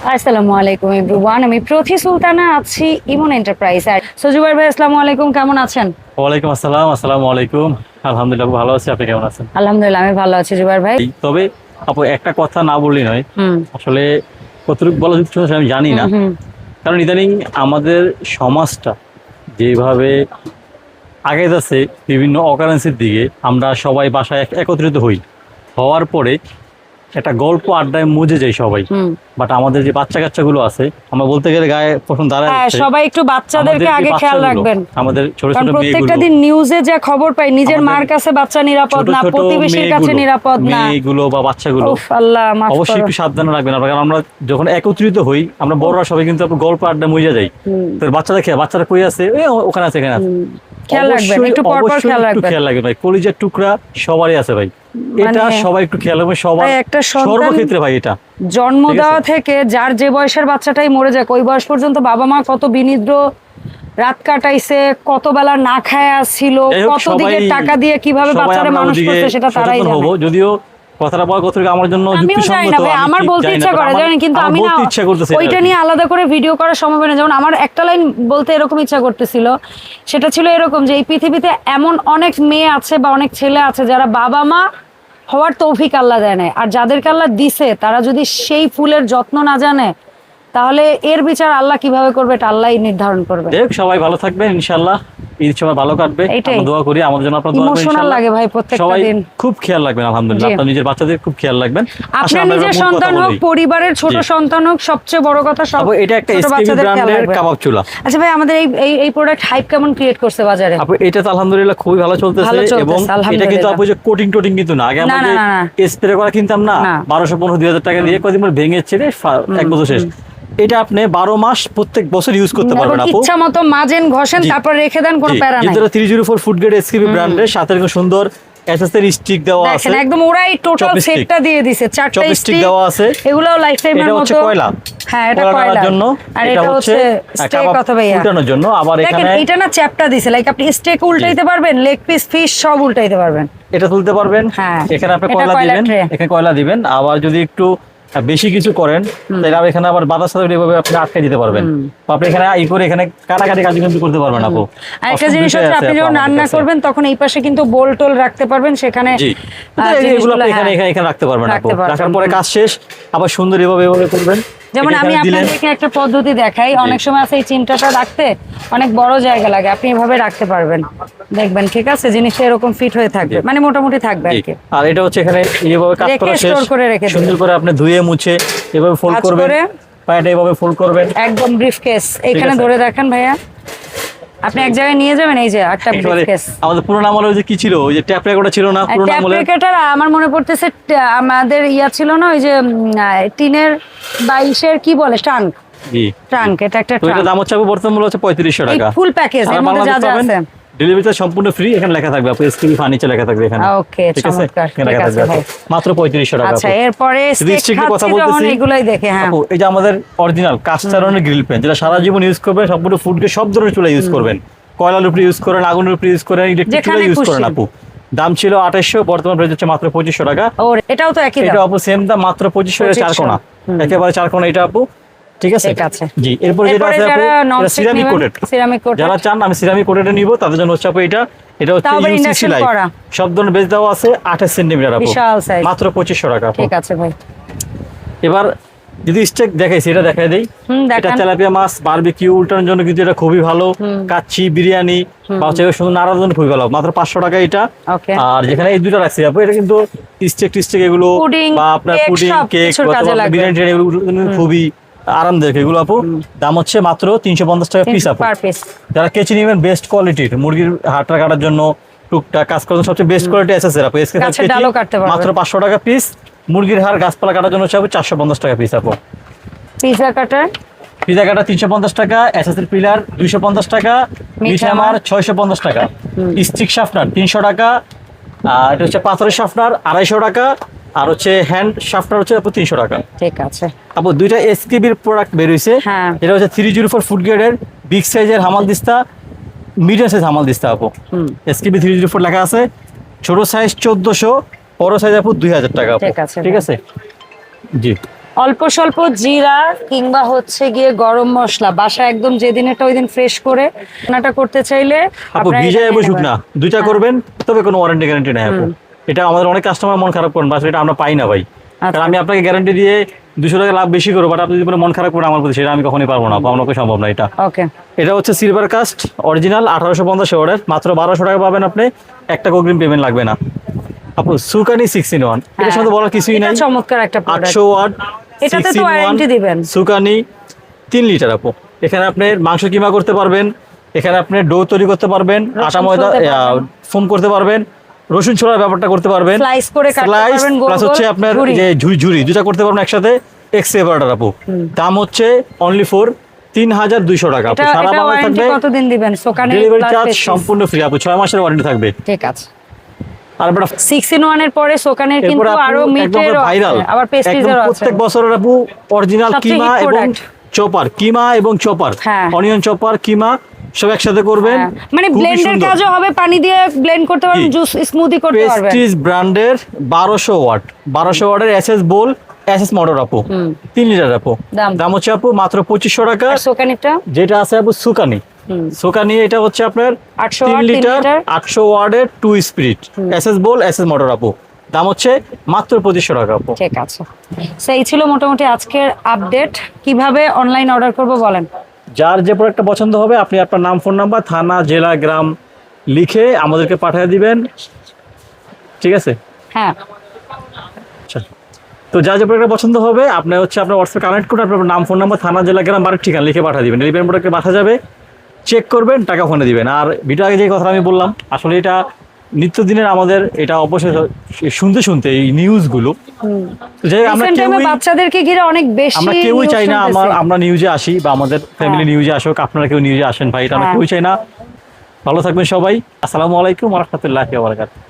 আসসালামু আলাইকুম এভরিওয়ান, আমি প্রথি সুলতানা আছি ইমন এন্টারপ্রাইজ। আর সজুবার ভাই আসসালামু আলাইকুম, কেমন আছেন? ওয়ালাইকুম আসসালাম। আসসালামু আলাইকুম। আলহামদুলিল্লাহ ভালো আছি, আপনি কেমন আছেন? আলহামদুলিল্লাহ আমি ভালো আছি জুবাইর ভাই। তবে আপু একটা কথা না বললেই নয়, হুম আসলে কতটুকু বলা উচিত আমি জানি না। হুম কারণ ইদানিং আমাদের সমাজটা যেভাবে আগে যাচ্ছে বিভিন্ন অকারেন্সির দিকে, আমরা সবাই বাসায় একত্রিত হওয়ার পরে একটা গল্প আড্ডায় মজে যাই সবাই। হুম বাট আমাদের যে বাচ্চা কাচ্চাগুলো আছে, আমরা বলতে গেলে গায়ে প্রথম দাঁড়ায় হ্যাঁ, যাচ্ছে। সবাই একটু বাচ্চাদেরকে আমাদের যে আগে খেয়াল বাচ্চাগুলো, রাখবেন, আমাদের ছোট কারণ ছোট প্রত্যেকটা মেয়েগুলো, দিন নিউজে যা খবর পাই, নিজের আমাদের মার কাছে বাচ্চা নিরাপদ ছোট না, ছোট প্রতিবেশীর কাছে নিরাপদ না। মেয়েগুলো বা বাচ্চাগুলো উফ আল্লাহ মাফ অবশ্যই করো। একটু সাবধানে রাখবেন আপনারা। কারণ আমরা যখন একত্রিত হই, আমরা বড়রা সবাই কিন্তু আপনার গল্প আড্ডা মজা যাই। তো বাচ্চারা কই আছে, ওখানে আছে, এখানে আছে। খেয়াল রাখবেন, একটু পর পর খেয়াল রাখবেন। খেয়াল রাখবেন ভাই, কলিজার টুকরা সবারই আছে ভাই, এটা সবাই একটু খেয়াল রাখবেন। সবার ভাই, একটা সন্তান সর্বক্ষেত্রে ভাই এটা জন্ম ঠিক আছে? দেওয়া থেকে যার যে বয়সের বাচ্চাটাই মরে যায়, ওই বয়স পর্যন্ত বাবা মা কত বিনিদ্র রাত কাটাইছে, কত বেলা না খায়া ছিল, যাই হোক, কত দিকে টাকা দিয়ে কিভাবে সবাই বাচ্চারা আমরা মানুষ ওদিকে করছে সেটা তারাই সচেতন হব। জানে। যদিও কথাটা বলা কতটুকু আমার জন্য আমিও জানি না যুক্তিসঙ্গত ভাই, আমি আমার ঠিক বলতে জানি না, ইচ্ছা but করে জানেন, কিন্তু আমার আমি না বলতে ইচ্ছা করতেছে ওইটা নিয়ে আলাদা করে ভিডিও করা সম্ভব হয় না। যেমন আমার একটা লাইন বলতে এরকম ইচ্ছা করতেছিল, সেটা ছিল এরকম যে এই পৃথিবীতে এমন অনেক মেয়ে আছে বা অনেক ছেলে আছে যারা বাবা মা হওয়ার তৌফিক আল্লাহ দেয় না, আর যাদেরকে আল্লাহ দিছে তারা যদি সেই ফুলের যত্ন না জানে, তাহলে এর বিচার আল্লাহ কিভাবে করবে এটা আল্লাহই নির্ধারণ করবে। দেখ, সবাই ভালো থাকবেন ইনশাআল্লাহ, ঈদ সময় ভালো কাটবে। এইটাই। আমরা দোয়া করি, আমাদের জন্য আপনারা দোয়া করবেন ইমোশনাল ইনশাআল্লাহ। লাগে ভাই প্রত্যেকটা সবাই দিন। খুব খেয়াল রাখবেন আলহামদুলিল্লাহ, জি। আপনার নিজের বাচ্চাদের খুব খেয়াল রাখবেন। আপনার নিজের সন্তান হোক, পরিবারের ছোট জি। সন্তান হোক, সবচেয়ে বড় কথা সব আপু এটা একটা ছোট এসকেবি বাচ্চাদের খেয়াল ব্র্যান্ডের রাখবেন। কাবাব চুলা। আচ্ছা ভাই, আমাদের এই প্রোডাক্ট হাইপ কেমন ক্রিয়েট করছে বাজারে? আপু এটা তো আলহামদুলিল্লাহ খুবই ভালো চলতেছে, ভালো চলতেছে, এবং এটা আলহামদুলিল্লাহ। কিন্তু আপু যে কোটিং কিন্তু না, আগে আমরা না, যে না, না, স্প্রে করা কিনতাম না, না। 1200-1500-2000 টাকা দিয়ে কদিন পর ভেঙে ছেড়ে 1 বছর শেষ। এটা আপনি 12 মাস প্রত্যেক বছর ইউজ করতে পারবেন আপু। ইচ্ছা মতো মাজেন, ঘষেন, জি। তারপর রেখে দেন, কোনো জি, প্যারা নাই। যেটা 304 ফুড গ্রেড এসকেবি ব্র্যান্ডের, সাথে এরকম সুন্দর এসএসএর স্টিক দেওয়া আছে। দেখেন একদম ওরাই টোটাল চপস্টিক। সেটটা দিয়ে দিছে, 4টা চপস্টিক স্টিক দেওয়া আছে। এগুলোও লাইফ টাইমের এটা মতো। হচ্ছে কয়লা। হ্যাঁ, এটা কয়লা কয়লা রাখার জন্য, আর এটা হচ্ছে স্টেক কাবাব অথবা ইয়া উল্টানোর জন্য। আবার দেখেন এখানে এটা না চ্যাপটা দিছে, লাইক আপনি স্টেক উল্টাইতে পারবেন, লেগ পিস, ফিশ সব উল্টাইতে পারবেন। এটা তুলতে পারবেন। হ্যাঁ, এখানে আপনি এটা কয়লা কয়লার দিবেন, tray। এখানে কয়লা দিবেন। আবার যদি একটু বেশি কিছু করেন তাহলে আবার এখানে আবার বাতাস এভাবে আপনি আটকে দিতে পারবেন। তো আপনি এখানে করে এখানে কাটাকাটি কাজ কিন্তু করতে পারবেন আপু। আর একটা জিনিস হচ্ছে, আপনি যখন রান্না করবেন তখন এই পাশে কিন্তু বোল টোল রাখতে পারবেন, সেখানে জি, জিনিসগুলো, এগুলো আপনি হ্যাঁ, এখানে রাখতে পারবেন আপু। রাখতে পারবেন। রাখার পরে কাজ শেষ, আবার সুন্দর এভাবে করবেন। যেমন এটা আমি এখানে দিলেন। আপনাদেরকে একটা পদ্ধতি দেখাই, অনেক সময় আছে এই চিমটাটা রাখতে অনেক বড় জায়গা লাগে, আপনি এভাবে রাখতে পারবেন, দেখবেন ঠিক আছে, জিনিসটা এরকম ফিট হয়ে থাকবে, মানে মোটামুটি থাকবে আর জি। কি। আর এটা হচ্ছে এখানে এইভাবে কাজ রেখে করা শেষ, store করে রেখে দিবেন। সুন্দর করে আপনি ধুয়ে মুছে এভাবে ফোল্ড ভাঁজ করবেন, করে। পায়টা এভাবে ফোল্ড করবেন। একদম ব্রিফকেস এখানে আছে। ধরে দেখেন ভাইয়া, আপনি এক জায়গায় নিয়ে যাবেন, এই যে একটা একেবারে ব্রিফকেস। আমাদের পুরোনো আমলে ওই যে কি ছিল, ওই যে ট্যাপ রেকর্ডার ছিল না পুরোনো ট্যাপ আমলে? রেকেটার আমার মনে পড়তেছে, আমাদের ইয়া ছিল না ওই যে টিনের 22-এর কি বলে ট্রাঙ্ক, জি। ট্রাঙ্ক, এটা একটা তো এটা ট্রাঙ্ক, দাম হচ্ছে আপু বর্তমান মূল্য হচ্ছে 3500 এই টাকা। ফুল প্যাকেজ এর মধ্যে যা যা আছে। ডেলিভারিটা সম্পূর্ণ ফ্রি, এখানে লেখা থাকবে আপু এসকেবি ফার্নিচার লেখা থাকবে এখানে। ওকে, ঠিক আছে, চমৎকার, এখানে ঠিক লেখা আছে থাকবে ভাই। আপু। মাত্র 3500 টাকা আচ্ছা, আপু। এরপরে যদি স্টেক stick এর কথা খাচ্ছি যখন বলতেছি, এগুলাই দেখে, হ্যাঁ আপু এই যে আমাদের অরিজিনাল কাস্ট আয়রনের গ্রিল প্যান, যেটা সারা জীবন ইউজ করবেন, সম্পূর্ণ ফুডকে সব ধরনের চুলা ইউজ করবেন, কয়লার উপরে ইউজ করেন, আগুনের উপরে ইউজ করেন, ইলেকট্রিক চুলা যেখানে ইউজ করেন খুশি। আপু। দাম ছিল 2800, বর্তমান প্রাইস হচ্ছে মাত্র 2500 টাকা। ও এটাও তো একই এটা দাম। আপু সেম দাম, মাত্র 2500 এর 4 কোণা, একেবারে 4 কোণা এটা আপু। ঠিক আছে, ঠিক আছে। জি। এরপর যেটা এরপরে আছে আপু, যারা non এটা stick সিরামিক নেবেন, কোটেড। সিরামিক কোটেড, যারা চান আমি সিরামিক কোটেড নিব, তাদের জন্য হচ্ছে আপু এটা হচ্ছে তাও আবার ইউসিসি induction লাইট, করা। সব ধরনের বেজ দেওয়া আছে, 28 সেন্টিমিটার আপু, বিশাল size। মাত্র 2500 টাকা আপু। ঠিক আছে ভাই। এবার যদি স্টেক দেখাইছি, এটা দেখাই দেই। দেখান। এটা তেলাপিয়া মাছ বারবিকিউ উল্টানোর জন্য কিন্তু এটা খুবই ভালো, কাচ্চি বিরিয়ানি বা হচ্ছে সুন্দর নাড়ার জন্য খুবই ভালো, মাত্র 500 টাকা এটা। ওকে। আর যেখানে এই দুটো রাখছি আপু, এটা কিন্তু স্টেক এগুলো পুডিং, বা আপনার কেক, পুডিং, সব কেক, কিছুর কাজে লাগবে। বিরিয়ানি টিরিয়ানি এগুলো খুবই আরামদায়ক এগুলো আপু। দাম হচ্ছে মাত্র 350 টাকা পিস আপু। Per piece. যারা কেচি নেবেন বেস্ট কোয়ালিটির, মুরগির হাড়টা কাটার জন্য, টুকটাক কাজ করার জন্য সবচেয়ে বেস্ট কোয়ালিটি এসএস আপু। এসকে গাছের ডালও কাটতে পারবেন। মাত্র 500 টাকা পিস। মুরগির হাড় গাছপালা কাটার জন্য হচ্ছে 450 টাকা পিস আপু। পিজা কাটার, পিজা কাটা 350 টাকা, এসএসের পিলার 250 টাকা, মিট হ্যামার 650 টাকা, স্টিক শার্পনার 300 টাকা, আর এটা হচ্ছে পাথরের শার্পনার 250 টাকা, আর হচ্ছে হ্যান্ড শার্পনার হচ্ছে আপু 300 টাকা। ঠিক আছে আপু দুইটা এসকেবির প্রোডাক্ট বের হইছে। হ্যাঁ। এটা হচ্ছে 304 ফুড গ্রেডের বিগ সাইজের হামাল দিস্তা, মিডিয়াম সাইজ হামাল দিস্তা আপু। এসকেবি 304 লেখা আছে। ছোট সাইজ 1400, বড় সাইজ আপু 2000 টাকা আপু। ঠিক আছে, ঠিক আছে, জি। অল্প স্বল্প জিরা কিংবা হচ্ছে গিয়ে গরম মশলা বাসা একদম যেদিন এটা ওই দিন ফ্রেশ করে রান্নাটা করতে চাইলে আপু আপনারা ভিজে এটা এবং নিয়ে শুকনা নেবেন। দুইটা হ্যাঁ। করবেন, তবে কোনো ওয়ারেন্টি গ্যারান্টি নেই আপু। এটা আমাদের অনেক কাস্টমার মন খারাপ করেন, বাস এটা আমরা পাই না ভাই। আচ্ছা। কারণ আমি আপনাকে গ্যারান্টি দিয়ে 200 টাকা লাভ বেশি করবো, বাট আপনি যদি কোনো মন খারাপ করেন আমার প্রতি, সেটা আমি কখনোই পারবো না, আমার পক্ষে সম্ভব না এটা। ওকে এটা হচ্ছে সিলভার কাস্ট অরিজিনাল 1850 অর্ডার, মাত্র 1200 টাকা পাবেন আপনি, একটা অগ্রিম পেমেন্ট লাগবে না আপু। সুকানি 6-in-1, এটার সাথে বলার কিছুই নাই। চমৎকার একটা প্রোডাক্ট। 800 ওয়াট এটাতে তো ওয়ারেন্টি দিবেন। সুকানি 3 লিটার আপু। এখানে আপনি মাংস কিমা করতে পারবেন, এখানে আপনি ডো তৈরি করতে পারবেন, আটা ময়দা ছুলতে পারবেন। ফোম করতে পারবেন, রসুন ছোড়ার ব্যাপারটা করতে পারবেন, Slice করে কাটতে Slice পারবেন, গোল প্লাস গোল হচ্ছে আপনার ঝুরি। যে ঝুরি দুটা করতে পারবেন একসাথে। এক্সেভারটার আপু দাম হচ্ছে অনলি ফর 3200 টাকা আপু। এটা সারা এটা বাংলাদেশ ওয়ারেন্টি থাকবে, কতদিন দিবেন সোকানি ডেলিভারি প্লাস চার্জ পেস্টিজ? সম্পূর্ণ ফ্রি আপু, 6 মাসের ওয়ারেন্টি থাকবে। ঠিক আছে। আর একটা 6-in-1 এর পরে সোকানের কিন্তু এরপর আরো মিটের ভাইরাল আবার পেস্টিজেরও আছে। প্রত্যেক বছরের আপু অরিজিনাল সবচেয়ে কিমা hit এবং product। চপার, কিমা এবং চপার, হ্যাঁ। অনিয়ন চপার কিমা সব একসাথে করবেন। হ্যাঁ, মানে খুবই ব্লেন্ডের সুন্দর। কাজও হবে, পানি দিয়ে ব্লেন্ড করতে পারবেন, জি। জুস স্মুদি করতে পারবেন। প্রেস্টিজ ব্র্যান্ডের 1200 ওয়াটের এসএস বোল, এসএস মোটর আপু, 3 লিটার আপু। দাম? দাম হচ্ছে আপু মাত্র 2500 টাকা। আর সোকানিটা যেটা আছে আপু সুকানি, সুকানি এটা হচ্ছে আপনার 800 3 ওয়াট, 3 লিটার লিটার। 800 ওয়াটের 2 স্পিরিট এসএস বোল, এসএস মোটর আপু। দাম হচ্ছে মাত্র 2500 টাকা আপু। ঠিক আছে। সেই ছিল মোটামুটি আজকের আপডেট। কিভাবে অনলাইন অর্ডার করব বলেন? যার যে প্রোডাক্টটা পছন্দ হবে আপনি আপনার নাম, ফোন নাম্বার, থানা, জেলা, গ্রাম লিখে আমাদেরকে পাঠিয়ে দিবেন, ঠিক আছে? হ্যাঁ, আচ্ছা, তো যা যে প্রোডাক্টটা পছন্দ হবে আপনি হচ্ছে আপনার হোয়াটসঅ্যাপ কানেক্ট করে আপনার নাম, ফোন নাম্বার, থানা, জেলা, গ্রাম, বাড়ির ঠিকানা লিখে পাঠিয়ে দিবেন। ডেলিভারি প্রোডাক্টে পাঠা যাবে, চেক করবেন, টাকা ফোনে দিবেন। আর ভিডিও আগে যে কথা আমি বললাম, আসলে এটা নিত্যদিনের আমাদের এটা অবশ্যই শুনতে শুনতে এই নিউজগুলো, তো যাই হোক, আমরা রিসেন্ট টাইমে কেউই বাচ্চাদেরকে ঘিরে অনেক বেশি আমরা কেউই news চাই না শুনতেছি। আমরা নিউজে আসি বা আমাদের ফ্যামিলি নিউজে আসুক, আপনারা কেউ নিউজে আসেন ভাই, এটা আমরা হ্যাঁ। কেউই চাই না। ভালো থাকবেন সবাই। আসসালামু আলাইকুম ওয়া রাহমাতুল্লাহি ওয়া বারাকাতুহু।